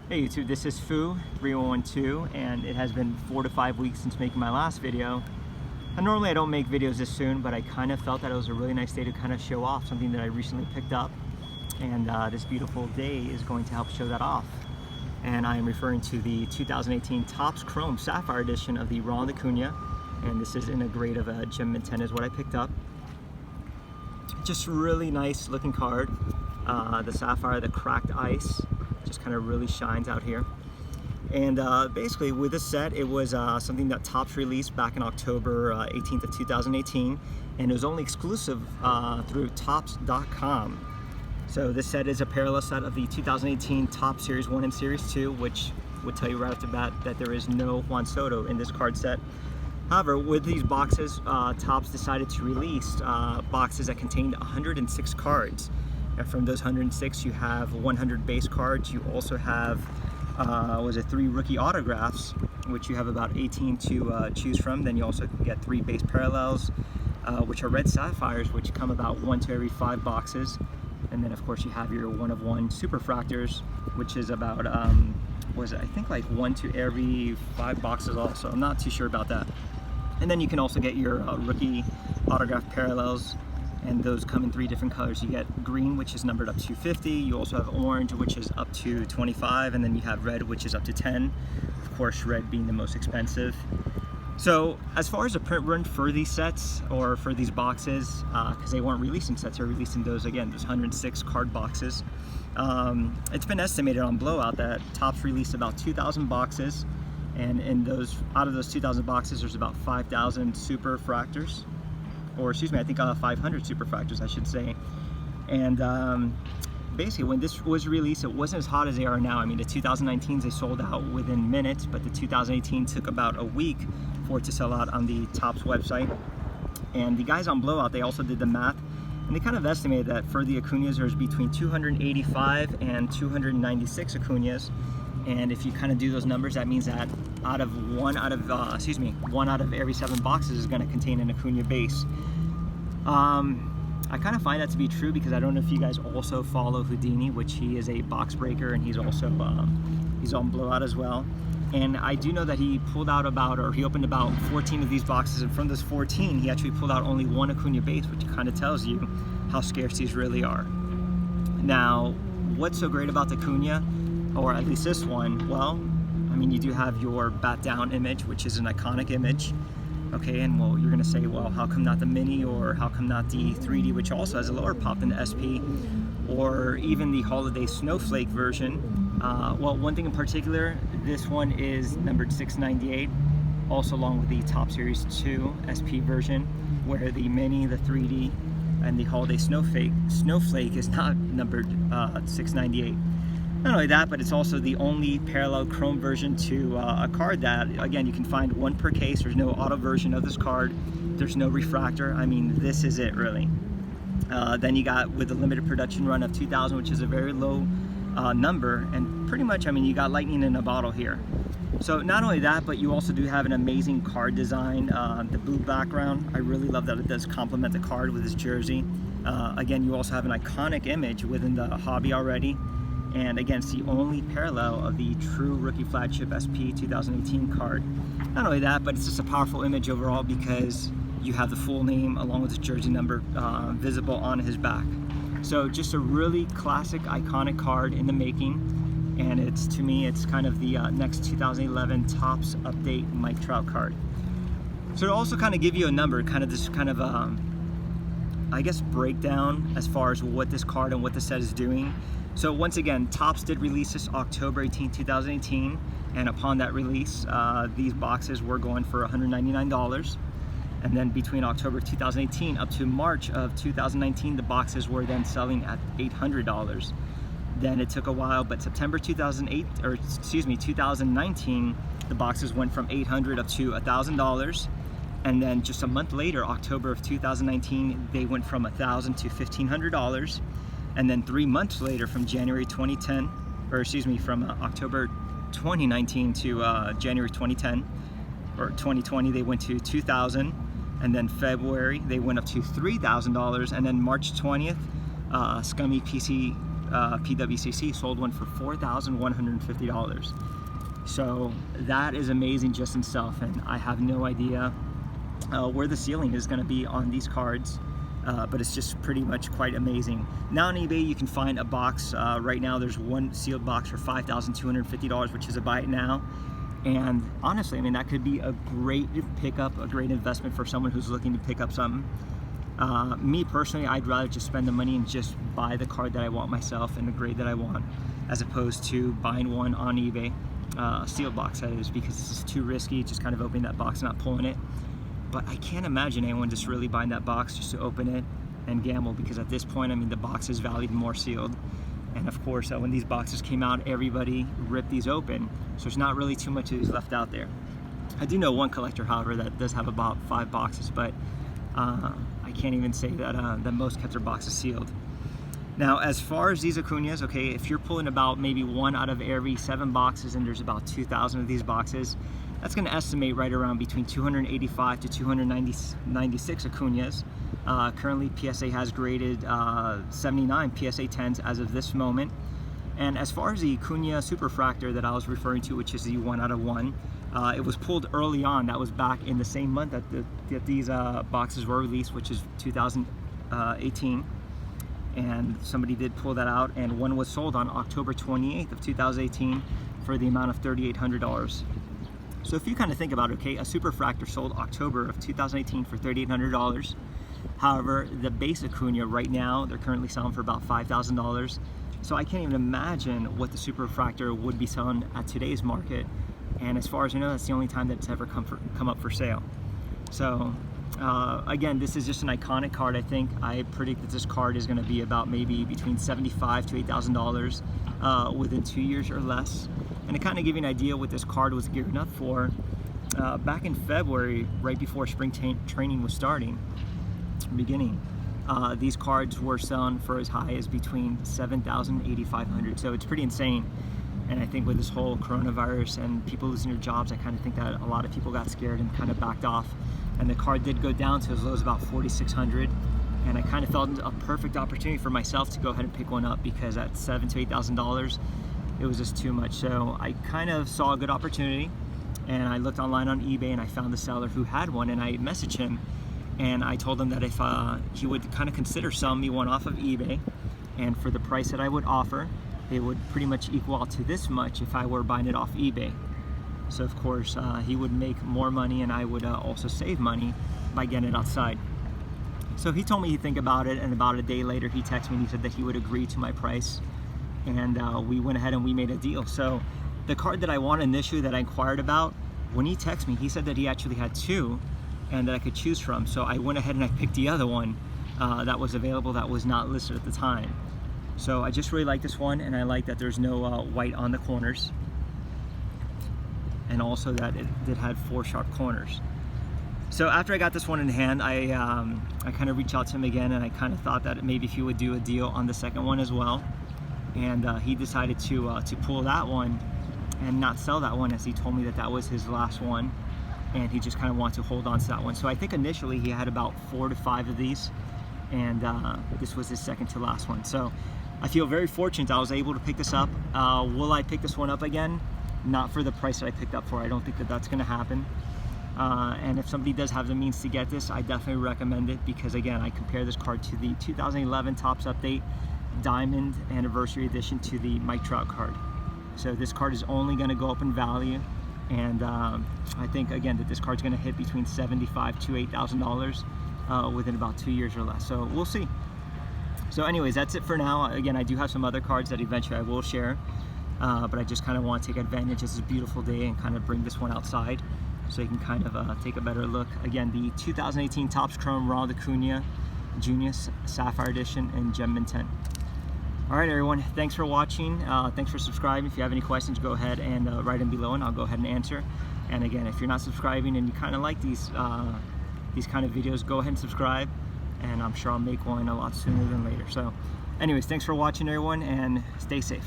Hey YouTube, this is Foo3112 and it has been 4 to 5 weeks since making my last video. And normally I don't make videos this soon, but I kind of felt that it was a really nice day to kind of show off something that I recently picked up. And this beautiful day is going to help show that off. And I am referring to the 2018 Topps Chrome Sapphire edition of the Ronald Acuna. And this is in a grade of a Gem Mint 10 is what I picked up. Just really nice looking card. The Sapphire, the cracked ice, just kind of really shines out here. And basically with this set, it was something that Topps released back in October 18th of 2018, and it was only exclusive through Topps.com. So this set is a parallel set of the 2018 Topps Series 1 and Series 2, which would tell you right off the bat that there is no Juan Soto in this card set. However, with these boxes, Topps decided to release boxes that contained 106 cards. And from those 106, you have 100 base cards. You also have, 3 rookie autographs, which you have about 18 to choose from. Then you also get 3 base parallels, which are red sapphires, which come about 1 to every 5 boxes. And then, of course, you have your 1-of-1 superfractors, which is about, I think like 1 to every 5 boxes also. I'm not too sure about that. And then you can also get your rookie autograph parallels, and those come in 3 different colors. You get green, which is numbered up to 50. You also have orange, which is up to 25, and then you have red, which is up to 10. Of course, red being the most expensive. So as far as the print run for these sets, or for these boxes, because they weren't releasing sets, they're releasing those, again, those 106 card boxes. It's been estimated on Blowout that Topps released about 2,000 boxes, and out of those 2,000 boxes, there's about 5,000 superfractors. Or excuse me, I think 500 superfractors, I should say. And basically, when this was released, it wasn't as hot as they are now. I mean, the 2019s, they sold out within minutes, but the 2018 took about a week for it to sell out on the Topps website. And the guys on Blowout, they also did the math, and they kind of estimated that for the Acunas, there's between 285 and 296 Acunas. And if you kind of do those numbers, that means that one out of every 7 boxes is going to contain an Acuna base. I kind of find that to be true because I don't know if you guys also follow Houdini, which he is a box breaker, and he's also he's on Blowout as well. And I do know that he opened about 14 of these boxes, and from those 14, he actually pulled out only 1 Acuna base, which kind of tells you how scarce these really are. Now, what's so great about the Acuna, or at least this one? Well, I mean, you do have your bat down image, which is an iconic image. Okay, and well, you're gonna say, well, how come not the mini, or how come not the 3D, which also has a lower pop than the SP, or even the holiday snowflake version? Well, one thing in particular, this one is numbered 698, also along with the Topps Series 2 SP version, where the mini, the 3D, and the holiday snowflake is not numbered 698. Not only that, but it's also the only parallel chrome version to a card that, again, you can find 1 per case. There's no auto version of this card. There's no refractor. I mean, this is it, really. Then you got, with the limited production run of 2,000, which is a very low number, and pretty much, I mean, you got lightning in a bottle here. So not only that, but you also do have an amazing card design. The blue background, I really love that it does complement the card with his jersey. Again, you also have an iconic image within the hobby already. And again, it's the only parallel of the true rookie flagship SP 2018 card. Not only that, but it's just a powerful image overall because you have the full name along with his jersey number visible on his back. So just a really classic, iconic card in the making. And it's, to me, it's kind of the next 2011 Topps update Mike Trout card. So to also kind of give you a number, kind of this kind of, I guess, breakdown as far as what this card and what the set is doing. So once again, Topps did release this October 18, 2018, and upon that release, these boxes were going for $199. And then between October 2018 up to March of 2019, the boxes were then selling at $800. Then it took a while, but September 2019, the boxes went from $800 up to $1,000. And then just a month later, October of 2019, they went from $1,000 to $1,500. And then 3 months later, from October 2019 to January 2010, or 2020, they went to $2,000. And then February, they went up to $3,000. And then March 20th, scummy PWCC sold one for $4,150. So that is amazing just in itself, and I have no idea where the ceiling is going to be on these cards, but it's just pretty much quite amazing. Now on eBay you can find a box, right now there's one sealed box for $5,250, which is a buy it now. And honestly, I mean, that could be a great pickup, a great investment for someone who's looking to pick up something. Me personally, I'd rather just spend the money and just buy the card that I want myself and the grade that I want, as opposed to buying one on eBay, sealed box that is, because it's just too risky, just kind of opening that box and not pulling it. But I can't imagine anyone just really buying that box just to open it and gamble, because at this point, I mean, the box is valued more sealed. And of course, when these boxes came out, everybody ripped these open, so there's not really too much of these left out there. I do know one collector, however, that does have about 5 boxes, but I can't even say that that most kept their boxes sealed. Now, as far as these Acunas, okay, if you're pulling about maybe 1 out of every 7 boxes, and there's about 2,000 of these boxes, that's going to estimate right around between 285 to 296 Acunas. Currently, PSA has graded 79 PSA 10s as of this moment. And as far as the Acuna Superfractor that I was referring to, which is the 1 out of 1, it was pulled early on. That was back in the same month that these boxes were released, which is 2018. And somebody did pull that out, and one was sold on October 28th of 2018 for the amount of $3,800. So if you kind of think about it, okay, a Superfractor sold October of 2018 for $3,800. However, the base Acuna right now, they're currently selling for about $5,000. So I can't even imagine what the Superfractor would be selling at today's market. And as far as I know, that's the only time that it's ever come up for sale. So again, this is just an iconic card. I think I predict that this card is going to be about maybe between $7,500 to $8,000 within 2 years or less. And to kind of give you an idea what this card was gearing up for, back in February, right before spring training was beginning, these cards were selling for as high as between $7,000 and $8,500. So it's pretty insane. And I think with this whole coronavirus and people losing their jobs, I kind of think that a lot of people got scared and kind of backed off. And the card did go down to as low as about $4,600. And I kind of felt a perfect opportunity for myself to go ahead and pick one up, because at $7,000 to $8,000, it was just too much. So I kind of saw a good opportunity, and I looked online on eBay and I found the seller who had one, and I messaged him and I told him that if he would kind of consider selling me one off of eBay, and for the price that I would offer, it would pretty much equal out to this much if I were buying it off eBay. So of course he would make more money, and I would also save money by getting it outside. So he told me he'd think about it, and about a day later he texted me and he said that he would agree to my price, and we went ahead and we made a deal. So the card that I wanted initially, that I inquired about, when he texted me, he said that he actually had 2 and that I could choose from. So I went ahead and I picked the other one that was available, that was not listed at the time. So I just really like this one, and I like that there's no white on the corners, and also that it did have 4 sharp corners. So after I got this one in hand, I kind of reached out to him again, and I kind of thought that maybe he would do a deal on the second one as well. And he decided to pull that one and not sell that one, as he told me that that was his last one, and he just kind of wanted to hold on to that one. So I think initially he had about 4 to 5 of these, and this was his second to last one. So I feel very fortunate I was able to pick this up. Will I pick this one up again? Not for the price that I picked up for. I don't think that that's going to happen. And if somebody does have the means to get this, I definitely recommend it, because again, I compare this card to the 2011 Topps Update Diamond Anniversary Edition to the Mike Trout card. So this card is only going to go up in value, and I think again that this card's going to hit between $7,500 to $8,000 within about 2 years or less. So we'll see. So anyways, that's it for now. Again, I do have some other cards that eventually I will share, but I just kind of want to take advantage. This is a beautiful day, and kind of bring this one outside so you can kind of take a better look. Again, the 2018 Topps Chrome Ronald Acuna Jr. Sapphire Edition in Gem Mint 10. All right, everyone, thanks for watching. Thanks for subscribing. If you have any questions, go ahead and write them below, and I'll go ahead and answer. And again, if you're not subscribing and you kind of like these kind of videos, go ahead and subscribe, and I'm sure I'll make one a lot sooner than later. So anyways, thanks for watching, everyone, and stay safe.